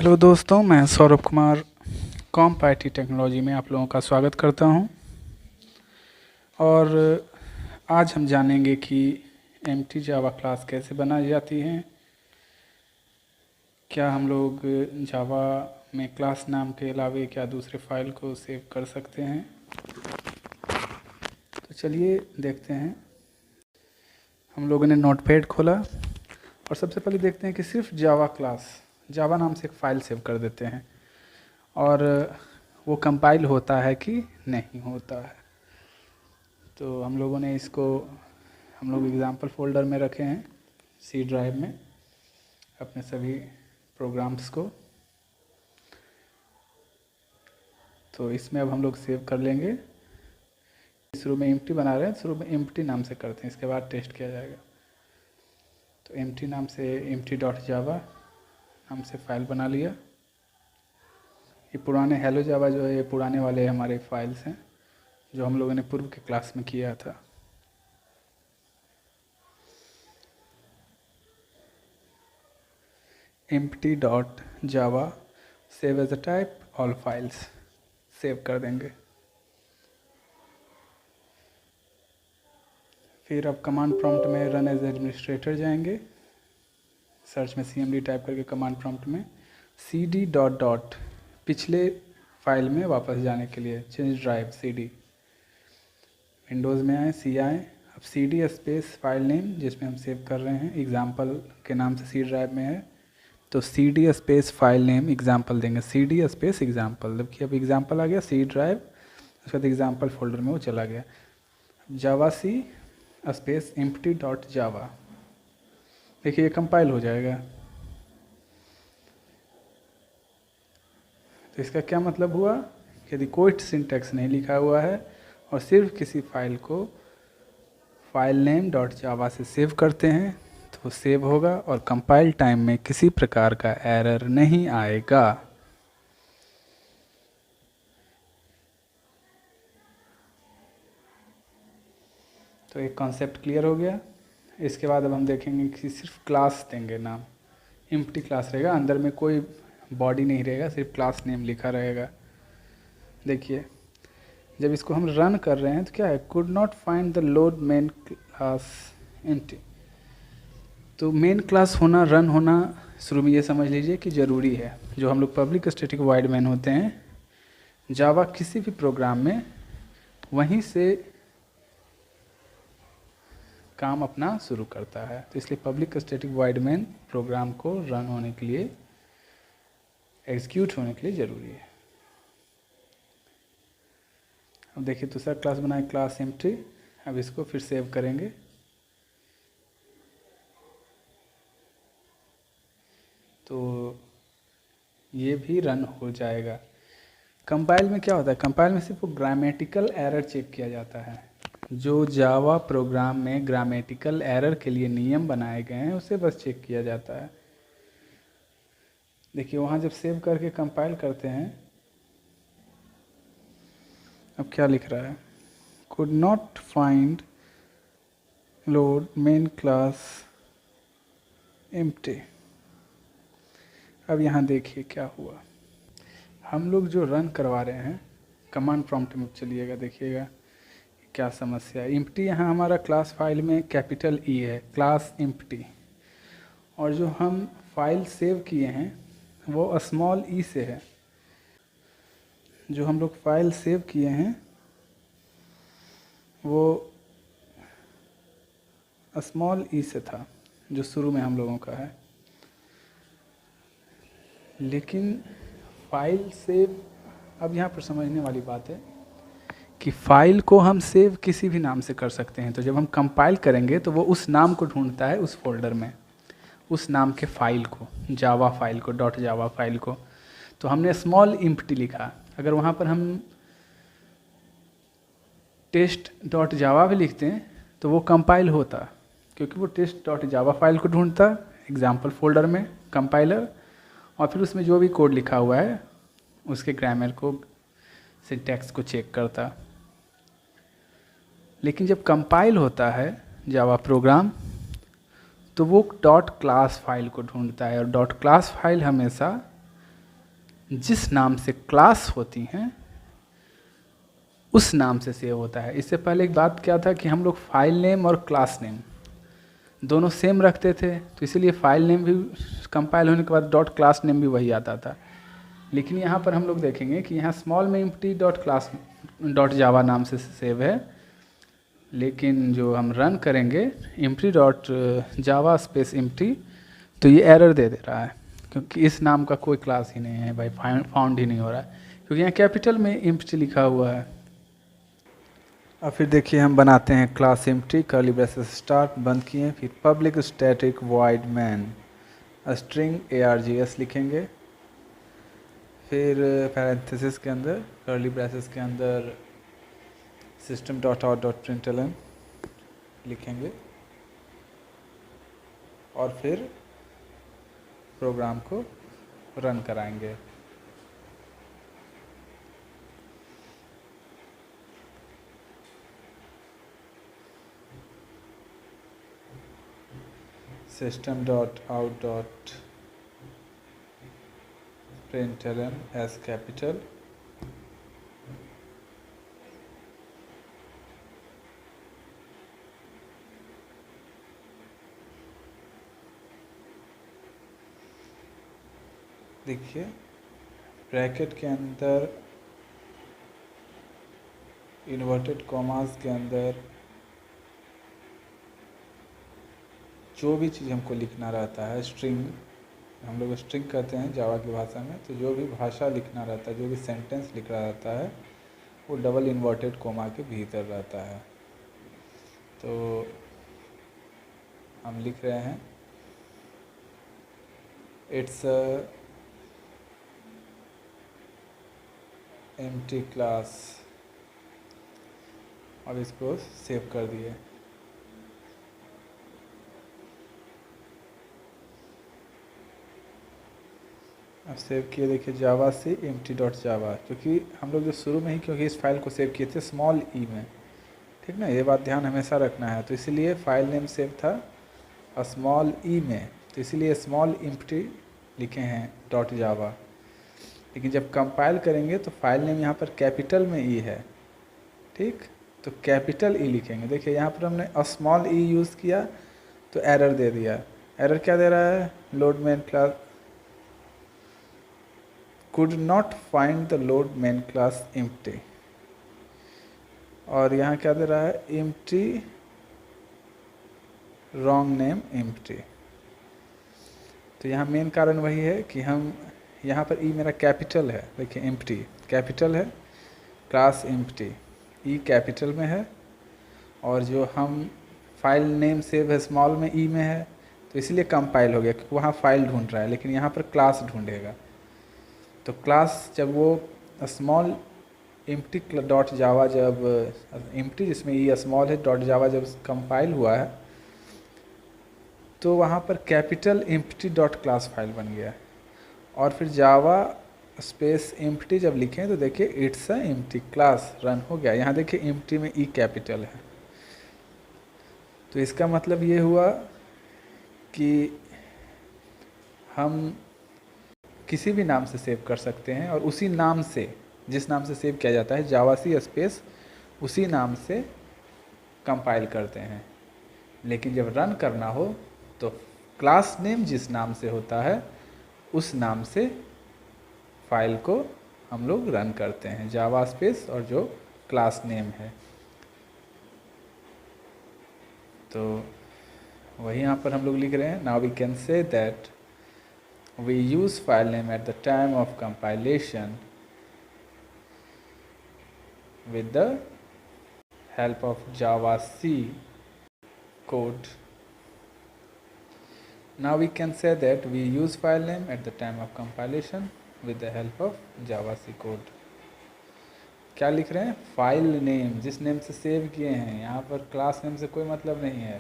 Hello दोस्तों, मैं सौरभ कुमार कॉम्प IT technology में आप लोगों का स्वागत करता हूं। और आज हम जानेंगे कि एम्प्टी जावा क्लास कैसे बनाई जाती है। क्या हम लोग जावा में क्लास नाम के अलावे क्या दूसरे फाइल को सेव कर सकते हैं। तो चलिए देखते हैं। हम लोगों ने नोटपैड खोला और सबसे पहले देखते हैं कि सिर्फ जावा क्लास, जावा नाम से एक फ़ाइल सेव कर देते हैं और वो कंपाइल होता है कि नहीं होता है। तो हम लोगों ने इसको एग्ज़ाम्पल फोल्डर में रखे हैं, सी ड्राइव में, अपने सभी प्रोग्राम्स को। तो इसमें अब हम लोग सेव कर लेंगे। शुरू में एम्प्टी बना रहे हैं, शुरू में एम्प्टी नाम से करते हैं, इसके बाद टेस्ट किया जाएगा। तो एम्प्टी नाम से empty.java नाम से फ़ाइल बना लिया। ये पुराने हेलो जावा जो है, ये पुराने वाले हमारे फाइल्स हैं जो हम लोगों ने पूर्व के क्लास में किया था। empty.java save as a type all files save कर देंगे। फिर अब कमांड प्रॉम्प्ट में रन एज एडमिनिस्ट्रेटर जाएंगे। सर्च में cmd टाइप करके कमांड प्रॉम्प्ट में cd ... पिछले फाइल में वापस जाने के लिए चेंज ड्राइव cd। विंडोज़ में आए, सी आए, अब cd स्पेस फाइल नेम जिसमें हम सेव कर रहे हैं, एग्जाम्पल के नाम से सी ड्राइव में है, तो cd space file name example देंगे, cd स्पेस एग्जाम्पल। देखिए अब एग्जाम्पल आ गया सी ड्राइव, उसके बाद एग्जाम्पल फोल्डर में वो चला गया। जावा सी स्पेस empty.java, देखिए ये कंपाइल हो जाएगा। तो इसका क्या मतलब हुआ, यदि कोई सिंटैक्स नहीं लिखा हुआ है और सिर्फ किसी फाइल को फाइल नेम .java से सेव करते हैं तो सेव होगा और कंपाइल टाइम में किसी प्रकार का एरर नहीं आएगा। तो एक कॉन्सेप्ट क्लियर हो गया। इसके बाद अब हम देखेंगे कि सिर्फ क्लास देंगे नाम, एम्प्टी क्लास रहेगा, अंदर में कोई बॉडी नहीं रहेगा, सिर्फ क्लास नेम लिखा रहेगा। देखिए जब इसको हम रन कर रहे हैं तो क्या है, could not find the load main class empty. तो मेन क्लास होना, रन होना शुरू में ये समझ लीजिए कि ज़रूरी है। जो हम लोग पब्लिक स्टैटिक वॉइड मेन होते हैं जावा किसी भी प्रोग्राम में, वहीं से काम अपना शुरू करता है। तो इसलिए public static void main program को रन होने के लिए, एग्जीक्यूट होने के लिए ज़रूरी है। अब देखिए दूसरा क्लास बनाए, क्लास एम्प्टी। अब इसको फिर सेव करेंगे। तो ये भी रन हो जाएगा। कंपाइल में क्या होता है, कंपाइल में सिर्फ ग्रामेटिकल एरर चेक किया जाता है। जो जावा प्रोग्राम में ग्रामेटिकल एरर के लिए नियम बनाए गए हैं उसे बस चेक किया जाता है। देखिए वहाँ जब सेव करके कंपाइल करते हैं, अब क्या लिख रहा है, could not find load main class empty. अब यहाँ देखिए क्या हुआ, हम लोग जो रन करवा रहे हैं, कमांड प्रॉम्प्ट में चलिएगा, देखिएगा क्या समस्या है। एम्प्टी यहाँ हमारा क्लास फाइल में कैपिटल ई है, क्लास एम्प्टी, और जो हम फाइल सेव किए हैं वो स्मॉल ई से है। जो हम लोग फाइल सेव किए हैं वो स्मॉल ई से था, जो शुरू में हम लोगों का है। लेकिन फाइल सेव, अब यहाँ पर समझने वाली बात है कि फाइल को हम सेव किसी भी नाम से कर सकते हैं। तो जब हम कंपाइल करेंगे तो वो उस नाम को ढूंढता है उस फोल्डर में, उस नाम के फाइल को, जावा फाइल को, .java फाइल को। तो हमने स्मॉल एम्प्टी लिखा, अगर वहाँ पर हम test.java भी लिखते हैं तो वो कंपाइल होता, क्योंकि वो test.java फाइल को ढूंढता एग्जाम्पल फोल्डर में कंपाइलर, और फिर उसमें जो भी कोड लिखा हुआ है उसके ग्रामर को, सिंटैक्स को चेक करता। लेकिन जब कंपाइल होता है जावा प्रोग्राम तो वो .class फाइल को ढूंढता है, और .class फाइल हमेशा जिस नाम से क्लास होती हैं उस नाम से सेव होता है। इससे पहले एक बात क्या था कि हम लोग फाइल नेम और क्लास नेम दोनों सेम रखते थे, तो इसीलिए फाइल नेम भी कंपाइल होने के बाद डॉट क्लास नेम भी वही आता था। लेकिन यहाँ पर हम लोग देखेंगे कि यहाँ स्मॉल में empty डॉट क्लास डॉट जावा नाम से सेव है, लेकिन जो हम रन करेंगे empty dot Java space empty, तो ये एरर दे रहा है क्योंकि इस नाम का कोई क्लास ही नहीं है भाई, फाउंड ही नहीं हो रहा है क्योंकि यहाँ कैपिटल में empty लिखा हुआ है। अब फिर देखिए हम बनाते हैं class empty curly braces start बंद किए, फिर public static void main string args लिखेंगे, फिर पैरेंथेसिस के अंदर कर्ली ब्रेसेस के अंदर system dot out dot println लिखेंगे और फिर प्रोग्राम को रन कराएंगे। System dot out dot println as capital, देखिए ब्रैकेट के अंदर इन्वर्टेड कॉमास के अंदर जो भी चीज़ हमको लिखना रहता है, स्ट्रिंग हम लोग स्ट्रिंग कहते हैं जावा की भाषा में, तो जो भी भाषा लिखना रहता है, जो भी सेंटेंस लिख रहा रहता है वो डबल इन्वर्टेड कोमा के भीतर रहता है। तो हम लिख रहे हैं इट्स एम्प्टी क्लास, अब इसको सेव कर दिए। अब सेव किए, देखिए जावा से empty डॉट जावा, क्योंकि हम लोग जो शुरू में ही क्योंकि इस फाइल को सेव किए थे स्मॉल ई में, ठीक ना, ये बात ध्यान हमेशा रखना है। तो इसीलिए फाइल नेम सेव था स्मॉल ई में, तो इसीलिए स्मॉल empty लिखे हैं डॉट जावा। लेकिन जब कंपाइल करेंगे तो फाइल नेम यहाँ पर कैपिटल में ई है, ठीक, तो कैपिटल ई लिखेंगे। देखिए यहाँ पर हमने स्मॉल ई यूज़ किया तो एरर दे दिया। एरर क्या दे रहा है, load main class could not find the load main class empty, और यहाँ क्या दे रहा है empty wrong name empty। तो यहाँ मेन कारण वही है कि हम यहाँ पर ई मेरा कैपिटल है, देखिए empty कैपिटल है, क्लास empty ई कैपिटल में है, और जो हम फाइल नेम सेव है स्मॉल में ई में है, तो इसलिए कंपाइल हो गया क्योंकि वहाँ फाइल ढूंढ रहा है, लेकिन यहाँ पर क्लास ढूंढेगा। तो क्लास जब वो स्मॉल empty डॉट जावा, जब empty जिसमें ई स्मॉल है डॉट जावा जब कंपाइल हुआ है तो वहाँ पर capital empty dot class file बन गया है। और फिर जावा स्पेस empty जब लिखें तो देखिए it's a empty class run हो गया। यहाँ देखिए empty में ई कैपिटल है, तो इसका मतलब ये हुआ कि हम किसी भी नाम से सेव कर सकते हैं और उसी नाम से, जिस नाम से सेव किया जाता है जावा सी स्पेस, उसी नाम से कंपाइल करते हैं। लेकिन जब रन करना हो तो क्लास नेम जिस नाम से होता है उस नाम से फाइल को हम लोग रन करते हैं, जावा स्पेस और जो क्लास नेम है। तो वही यहाँ पर हम लोग लिख रहे हैं, now we can say that we use file name at the time of compilation with the help of Java C code. Now we can say that we use file name at the time of compilation with the help of Java C code. क्या लिख रहे हैं, file name जिस name से save किए हैं, यहाँ पर क्लास नेम से कोई मतलब नहीं है।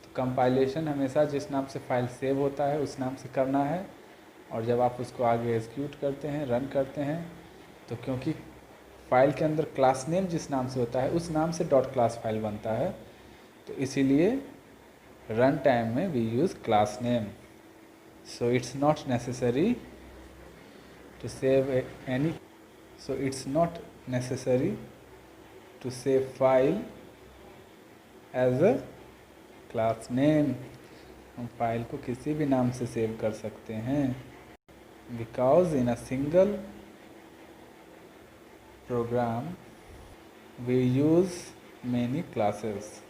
तो कंपाइलेशन हमेशा जिस नाम से फाइल सेव होता है उस नाम से करना है, और जब आप उसको आगे एग्जीक्यूट करते हैं, रन करते हैं, तो क्योंकि फाइल के अंदर क्लास नेम जिस नाम से होता है उस नाम से डॉट क्लास फाइल बनता है, तो इसीलिए रन टाइम में we use class name. So it's not necessary to save any, so it's not necessary to save file as a class name. हम फाइल को किसी भी नाम से सेव कर सकते हैं, because in a single program we use many classes.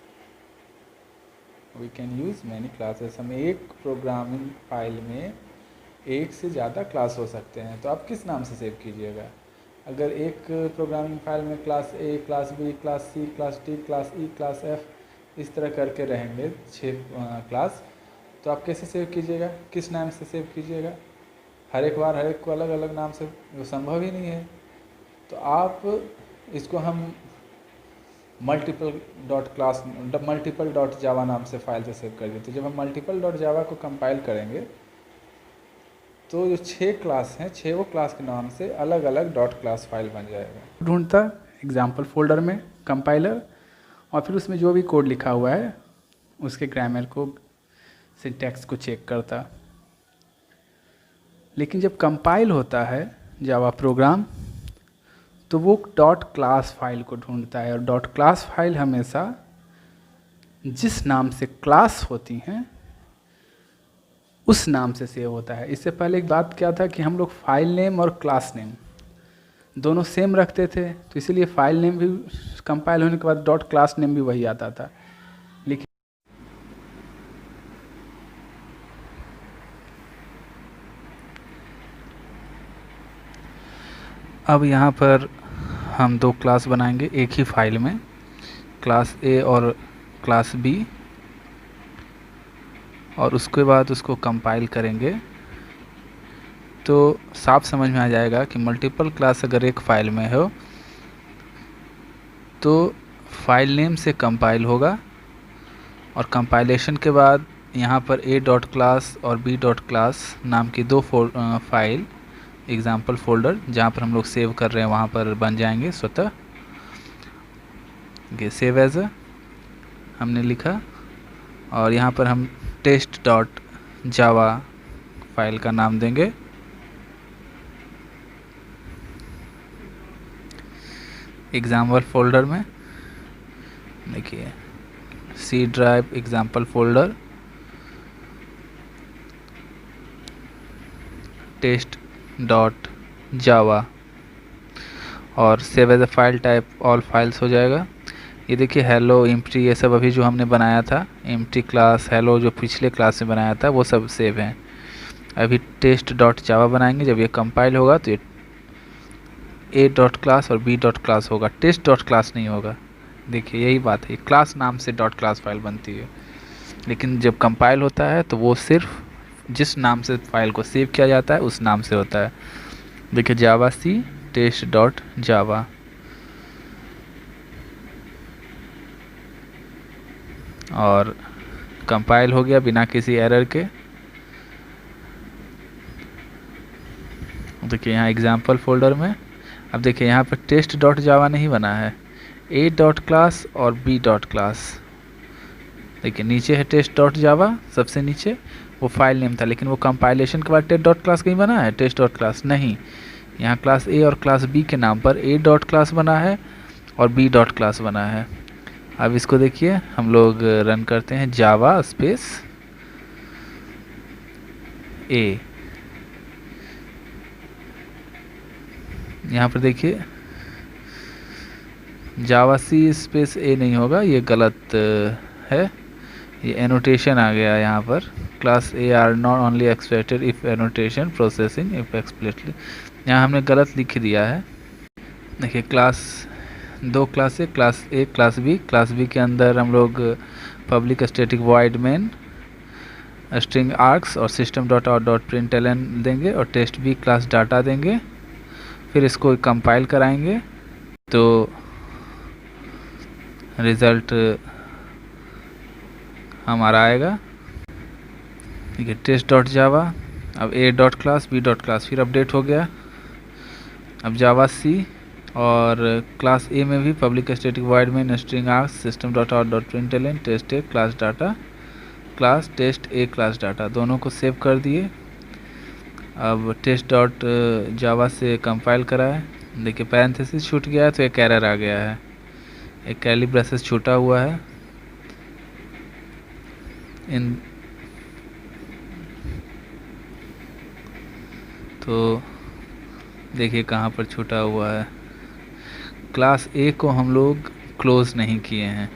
We can use many classes. हम एक प्रोग्रामिंग फाइल में एक से ज़्यादा क्लास हो सकते हैं, तो आप किस नाम से सेव कीजिएगा? अगर एक प्रोग्रामिंग फाइल में class A, class B, class C, class D, class E, class F इस तरह करके रहेंगे 6 क्लास, तो आप कैसे सेव कीजिएगा? किस नाम से सेव कीजिएगा? हर एक बार हर एक को अलग अलग नाम से, वो संभव ही नहीं है। तो आप इसको हम मल्टीपल डॉट जावा नाम से फाइल से सेव कर देते। जब हम मल्टीपल डॉट जावा को कंपाइल करेंगे तो जो 6 क्लास हैं, 6 वो क्लास के नाम से अलग अलग डॉट क्लास फाइल बन जाएगा। ढूंढता एग्जाम्पल फोल्डर में कंपाइलर, और फिर उसमें जो भी कोड लिखा हुआ है उसके ग्रामर को, सिंटैक्स को चेक करता। लेकिन जब कंपाइल होता है जावा प्रोग्राम तो वो डॉट क्लास फाइल को ढूंढता है, और डॉट क्लास फाइल हमेशा जिस नाम से क्लास होती हैं उस नाम से सेव होता है। इससे पहले एक बात क्या था कि हम लोग फाइल नेम और क्लास नेम दोनों सेम रखते थे, तो इसीलिए फाइल नेम भी कंपाइल होने के बाद डॉट क्लास नेम भी वही आता था। लेकिन अब यहाँ पर हम 2 क्लास बनाएंगे एक ही फाइल में, क्लास ए और क्लास बी, और उसके बाद उसको कंपाइल करेंगे तो साफ समझ में आ जाएगा कि मल्टीपल क्लास अगर एक फाइल में हो तो फाइल नेम से कंपाइल होगा, और कंपाइलेशन के बाद यहाँ पर a डॉट क्लास और b डॉट क्लास नाम की 2 फाइल एग्जाम्पल फोल्डर जहाँ पर हम लोग सेव कर रहे हैं वहाँ पर बन जाएंगे स्वतः। ये सेव एज हमने लिखा, और यहाँ पर हम टेस्ट डॉट जावा फाइल का नाम देंगे। एग्जाम्पल फोल्डर में देखिए C drive example folder test dot Java, और save as a file type all files हो जाएगा। ये देखिए हेलो, एम्प्टी, ये सब अभी जो हमने बनाया था, एम्प्टी क्लास, हेलो जो पिछले क्लास में बनाया था वो सब सेव हैं। अभी टेस्ट डॉट जावा बनाएंगे, जब ये कंपाइल होगा तो ये ए डॉट क्लास और बी डॉट क्लास होगा, टेस्ट डॉट क्लास नहीं होगा। देखिए यही बात है, क्लास नाम से डॉट क्लास फाइल बनती है, लेकिन जब कंपाइल होता है तो वो सिर्फ जिस नाम से फाइल को सेव किया जाता है उस नाम से होता है। देखिए जावा सी टेस्ट डॉट जावा, और कंपाइल हो गया बिना किसी एरर के। देखिए यहाँ एग्जाम्पल फोल्डर में, अब देखिए यहाँ पर टेस्ट डॉट जावा नहीं बना है, ए डॉट क्लास और बी डॉट क्लास। देखिए नीचे है टेस्ट डॉट जावा, सबसे नीचे वो फाइल नेम था, लेकिन वो कंपाइलेशन के बाद टेस्ट डॉट क्लास कहीं बना है, टेस्ट डॉट क्लास नहीं। यहाँ क्लास ए और क्लास बी के नाम पर ए डॉट क्लास बना है और बी डॉट क्लास बना है। अब इसको देखिए हम लोग रन करते हैं, जावा स्पेस ए, यहाँ पर देखिए जावा सी स्पेस ए नहीं होगा, ये गलत है, ये एनोटेशन आ गया यहाँ पर। Class A are not only expected if annotation processing if explicitly, यहाँ हमने गलत लिख दिया है। देखिए क्लास 2 क्लास है, class A class B. Class B के अंदर हम लोग public static void main string args और system dot out dot println देंगे, और टेस्ट बी क्लास डाटा देंगे। फिर इसको कंपाइल कराएंगे तो रिज़ल्ट हमारा आएगा। ठीक है, टेस्ट डॉट जावा, अब A dot class B dot class फिर अपडेट हो गया। अब जावा सी और क्लास ए में भी public static void main string args system dot out dot println test A class data, class test A class data, दोनों को सेव कर दिए। अब टेस्ट डॉट जावा से कंपाइल करा है, देखिए पैरेंथेसिस छूट गया है तो एक एरर आ गया है, एक कर्ली ब्रेसेस छूटा हुआ है। इन तो देखिए कहाँ पर छूटा हुआ है, क्लास ए को हम लोग क्लोज़ नहीं किए हैं,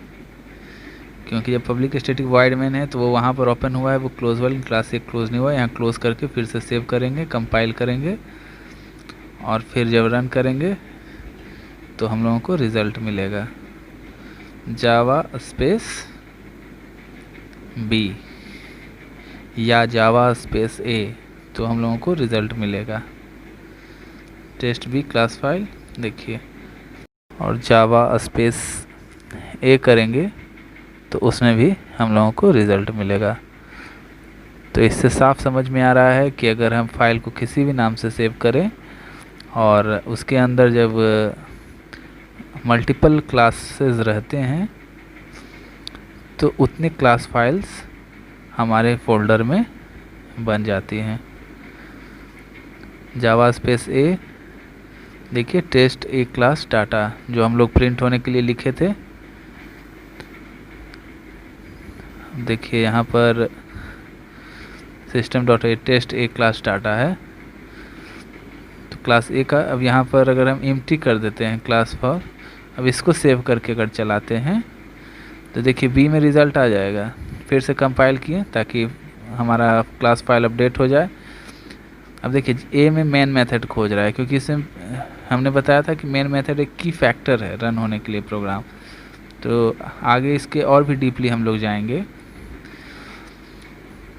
क्योंकि जब पब्लिक स्टैटिक वाइड मेन है तो वो वहाँ पर ओपन हुआ है, वो क्लोज वाली क्लास ए क्लोज नहीं हुआ। यहाँ क्लोज करके फिर से सेव करेंगे, कंपाइल करेंगे और फिर जब रन करेंगे तो हम लोगों को रिज़ल्ट मिलेगा जावा स्पेस बी या जावा स्पेस ए, तो हम लोगों को रिज़ल्ट मिलेगा टेस्ट बी क्लास फाइल देखिए, और जावा स्पेस ए करेंगे तो उसमें भी हम लोगों को रिज़ल्ट मिलेगा। तो इससे साफ समझ में आ रहा है कि अगर हम फाइल को किसी भी नाम से सेव करें और उसके अंदर जब मल्टीपल क्लासेस रहते हैं तो उतने क्लास फाइल्स हमारे फोल्डर में बन जाती हैं। जावा स्पेस ए देखिए टेस्ट ए क्लास डाटा जो हम लोग प्रिंट होने के लिए लिखे थे, देखिए यहाँ पर system dot A test A class data है, तो क्लास ए का अब यहाँ पर अगर हम एम्प्टी कर देते हैं क्लास फॉर, अब इसको सेव करके अगर चलाते हैं तो देखिए बी में रिज़ल्ट आ जाएगा। फिर से कंपाइल किए ताकि हमारा क्लास फाइल अपडेट हो जाए। अब देखिए ए में मेन मेथड खोज रहा है, क्योंकि इसमें हमने बताया था कि मेन मेथड एक की फैक्टर है रन होने के लिए प्रोग्राम। तो आगे इसके और भी डीपली हम लोग जाएंगे।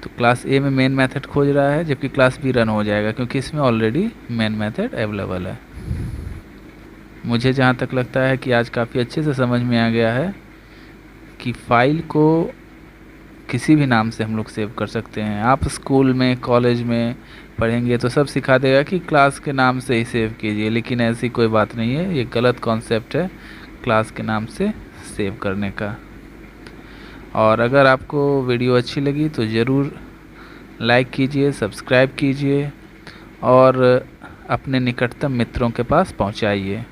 तो क्लास ए में मेन मेथड खोज रहा है, जबकि क्लास बी रन हो जाएगा क्योंकि इसमें ऑलरेडी मेन मेथड अवेलेबल है। मुझे जहाँ तक लगता है कि आज काफ़ी अच्छे से समझ में आ गया है कि फ़ाइल को किसी भी नाम से हम लोग सेव कर सकते हैं। आप स्कूल में कॉलेज में पढ़ेंगे तो सब सिखा देगा कि क्लास के नाम से ही सेव कीजिए, लेकिन ऐसी कोई बात नहीं है, ये गलत कॉन्सेप्ट है क्लास के नाम से सेव करने का। और अगर आपको वीडियो अच्छी लगी तो ज़रूर लाइक कीजिए, सब्सक्राइब कीजिए और अपने निकटतम मित्रों के पास पहुंचाइए।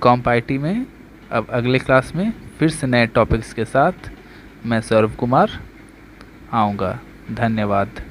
कॉम्प आईटी में अब अगले क्लास में फिर से नए टॉपिक्स के साथ मैं सौरभ कुमार आऊँगा। धन्यवाद।